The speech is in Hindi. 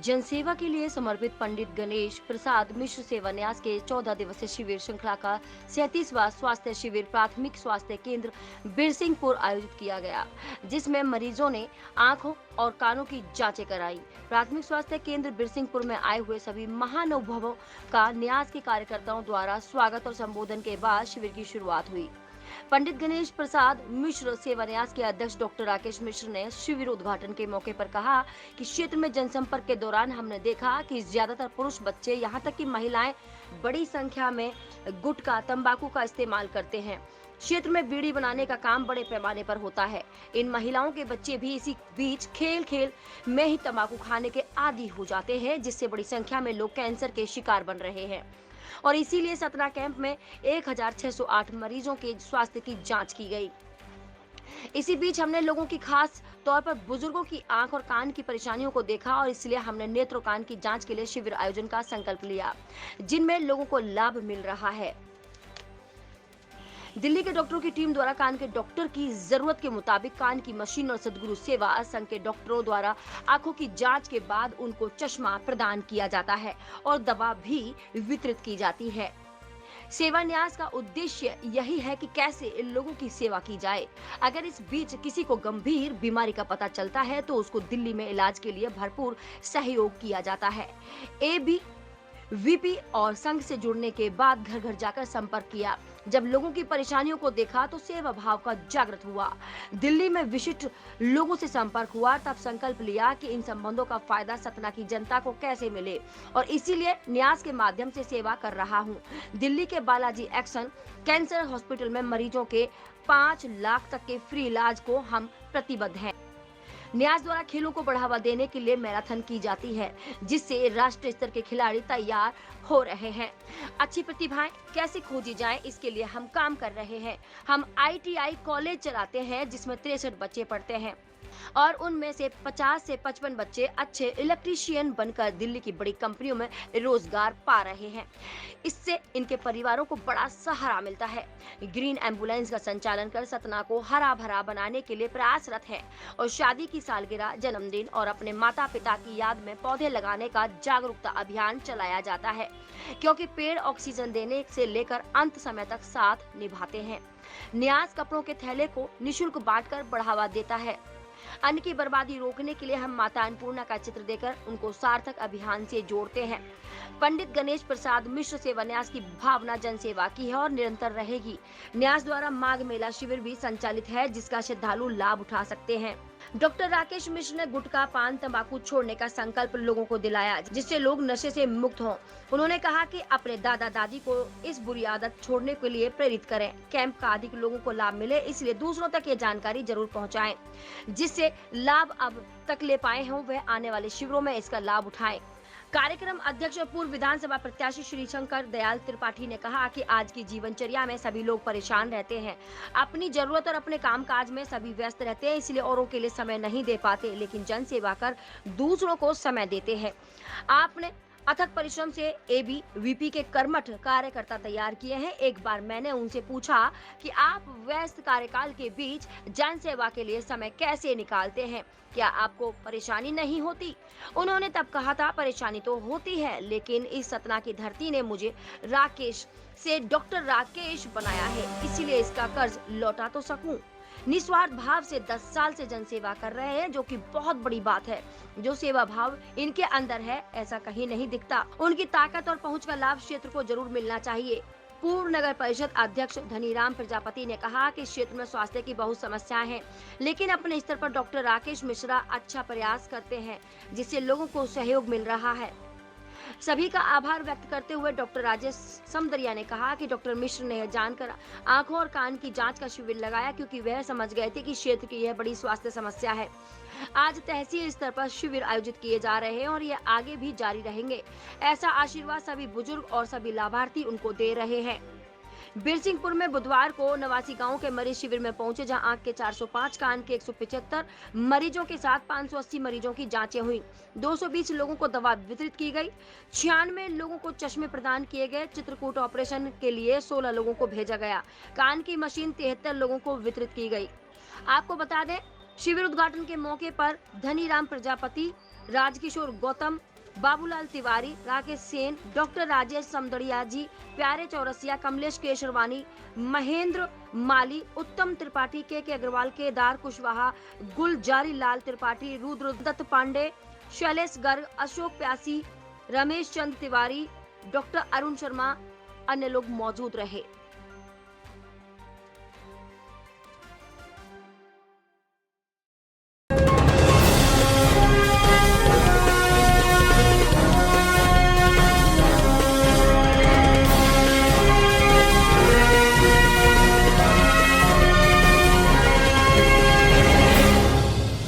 जनसेवा के लिए समर्पित पंडित गणेश प्रसाद मिश्र सेवा न्यास के 14 दिवसीय शिविर श्रृंखला का 37वां स्वास्थ्य शिविर प्राथमिक स्वास्थ्य केंद्र बिरसिंहपुर आयोजित किया गया, जिसमें मरीजों ने आंखों और कानों की जांचें कराई। प्राथमिक स्वास्थ्य केंद्र बिरसिंहपुर में आए हुए सभी महानुभावों का न्यास के कार्यकर्ताओं द्वारा स्वागत और संबोधन के बाद शिविर की शुरुआत हुई। पंडित गणेश प्रसाद मिश्र सेवा न्यास के अध्यक्ष डॉक्टर राकेश मिश्र ने शिविर उद्घाटन के मौके पर कहा कि क्षेत्र में जनसंपर्क के दौरान हमने देखा कि ज्यादातर पुरुष बच्चे यहां तक कि महिलाएं बड़ी संख्या में गुटखा तंबाकू का इस्तेमाल करते हैं। क्षेत्र में बीड़ी बनाने का काम बड़े पैमाने पर होता है। इन महिलाओं के बच्चे भी इसी बीच खेल खेल में ही तंबाकू खाने के आदी हो जाते हैं, जिससे बड़ी संख्या में लोग कैंसर के शिकार बन रहे हैं और इसीलिए सतना कैंप में 1608 मरीजों के स्वास्थ्य की जांच की गई। इसी बीच हमने लोगों की खास तौर पर बुजुर्गों की आंख और कान की परेशानियों को देखा और इसलिए हमने नेत्र और कान की जांच के लिए शिविर आयोजन का संकल्प लिया, जिनमें लोगों को लाभ मिल रहा है। दिल्ली के डॉक्टरों की टीम द्वारा कान के डॉक्टर की जरूरत के मुताबिक कान की मशीन और सदगुरु सेवा संघ के डॉक्टरों द्वारा आंखों की जांच के बाद उनको चश्मा प्रदान किया जाता है और दवा भी वितरित की जाती है। सेवा न्यास का उद्देश्य यही है कि कैसे लोगों की सेवा की जाए। अगर इस बीच किसी को गंभीर बीमारी का पता चलता है तो उसको दिल्ली में इलाज के लिए भरपूर सहयोग किया जाता है। वीपी और संघ से जुड़ने के बाद घर घर जाकर संपर्क किया। जब लोगों की परेशानियों को देखा तो सेवा भाव का जागृत हुआ। दिल्ली में विशिष्ट लोगों से संपर्क हुआ, तब संकल्प लिया कि इन संबंधों का फायदा सतना की जनता को कैसे मिले और इसीलिए न्यास के माध्यम से सेवा कर रहा हूं। दिल्ली के बालाजी एक्शन कैंसर हॉस्पिटल में मरीजों के 5 लाख तक के फ्री इलाज को हम प्रतिबद्ध हैं। न्यास द्वारा खेलों को बढ़ावा देने के लिए मैराथन की जाती है, जिससे राष्ट्रीय स्तर के खिलाड़ी तैयार हो रहे हैं। अच्छी प्रतिभाएं कैसे खोजी जाएं, इसके लिए हम काम कर रहे हैं। हम ITI कॉलेज चलाते हैं, जिसमें 63 बच्चे पढ़ते हैं और उनमें से 50 से 55 बच्चे अच्छे इलेक्ट्रीशियन बनकर दिल्ली की बड़ी कंपनियों में रोजगार पा रहे हैं। इससे इनके परिवारों को बड़ा सहारा मिलता है। ग्रीन एम्बुलेंस का संचालन कर सतना को हरा भरा बनाने के लिए प्रयासरत है और शादी की सालगिरह, जन्मदिन और अपने माता पिता की याद में पौधे लगाने का जागरूकता अभियान चलाया जाता है, क्योंकि पेड़ ऑक्सीजन देने से लेकर अंत समय तक साथ निभाते हैं। न्यास कपड़ों के थैले को निःशुल्क बांटकर बढ़ावा देता है। अन्न की बर्बादी रोकने के लिए हम माता अन्नपूर्णा का चित्र देकर उनको सार्थक अभियान से जोड़ते हैं। पंडित गणेश प्रसाद मिश्र सेवा न्यास की भावना जनसेवा की है और निरंतर रहेगी। न्यास द्वारा माघ मेला शिविर भी संचालित है, जिसका श्रद्धालु लाभ उठा सकते हैं। डॉक्टर राकेश मिश्र ने गुटखा पान तंबाकू छोड़ने का संकल्प लोगों को दिलाया, जिससे लोग नशे से मुक्त हों। उन्होंने कहा कि अपने दादा दादी को इस बुरी आदत छोड़ने के लिए प्रेरित करें। कैंप का अधिक लोगों को लाभ मिले, इसलिए दूसरों तक ये जानकारी जरूर पहुंचाएं, जिससे लाभ अब तक ले पाए हों वह आने वाले शिविरों में इसका लाभ उठाएं। कार्यक्रम अध्यक्ष और पूर्व विधानसभा प्रत्याशी श्री शंकर दयाल त्रिपाठी ने कहा कि आज की जीवनचर्या में सभी लोग परेशान रहते हैं। अपनी जरूरत और अपने कामकाज में सभी व्यस्त रहते हैं, इसलिए औरों के लिए समय नहीं दे पाते, लेकिन जन सेवा कर दूसरों को समय देते हैं। आपने अथक परिश्रम से ABVP के कर्मठ कार्यकर्ता तैयार किए हैं। एक बार मैंने उनसे पूछा कि आप व्यस्त कार्यकाल के बीच जन सेवा के लिए समय कैसे निकालते हैं, क्या आपको परेशानी नहीं होती? उन्होंने तब कहा था, परेशानी तो होती है, लेकिन इस सतना की धरती ने मुझे राकेश से डॉक्टर राकेश बनाया है, इसीलिए इसका कर्ज लौटा तो सकूं। निस्वार्थ भाव से 10 साल से जनसेवा कर रहे हैं, जो कि बहुत बड़ी बात है। जो सेवा भाव इनके अंदर है, ऐसा कहीं नहीं दिखता। उनकी ताकत और पहुंच का लाभ क्षेत्र को जरूर मिलना चाहिए। पूर्व नगर परिषद अध्यक्ष धनीराम प्रजापति ने कहा कि क्षेत्र में स्वास्थ्य की बहुत समस्याएं हैं, लेकिन अपने स्तर पर डॉक्टर राकेश मिश्रा अच्छा प्रयास करते हैं, जिससे लोगों को सहयोग मिल रहा है। सभी का आभार व्यक्त करते हुए डॉक्टर राजेश समदरिया ने कहा कि डॉक्टर मिश्र ने जानकर आंखों और कान की जांच का शिविर लगाया, क्योंकि वह समझ गए थे कि क्षेत्र की यह बड़ी स्वास्थ्य समस्या है। आज तहसील स्तर पर शिविर आयोजित किए जा रहे हैं और यह आगे भी जारी रहेंगे। ऐसा आशीर्वाद सभी बुजुर्ग और सभी लाभार्थी उनको दे रहे हैं। बिरसिंहपुर में बुधवार को 89 गांव के मरीज शिविर में पहुंचे, जहां आंख के 405, कान के 175 मरीजों के साथ 580 मरीजों की जांचें हुई। 220 लोगों को दवा वितरित की गई। 96 लोगों को चश्मे प्रदान किए गए। चित्रकूट ऑपरेशन के लिए 16 लोगों को भेजा गया। कान की मशीन 73 लोगों को वितरित की गई। आपको बता दें, शिविर उद्घाटन के मौके पर धनीराम प्रजापति, राजकिशोर गौतम, बाबूलाल तिवारी, राकेश सेन, डॉक्टर राजेश समदड़िया जी, प्यारे चौरसिया, कमलेश केशरवानी, महेंद्र माली, उत्तम त्रिपाठी, के अग्रवाल, केदार कुशवाहा, गुलजारी लाल त्रिपाठी, रुद्रदत्त पांडे, शैलेश गर्ग, अशोक प्यासी, रमेश चंद तिवारी, डॉक्टर अरुण शर्मा, अन्य लोग मौजूद रहे।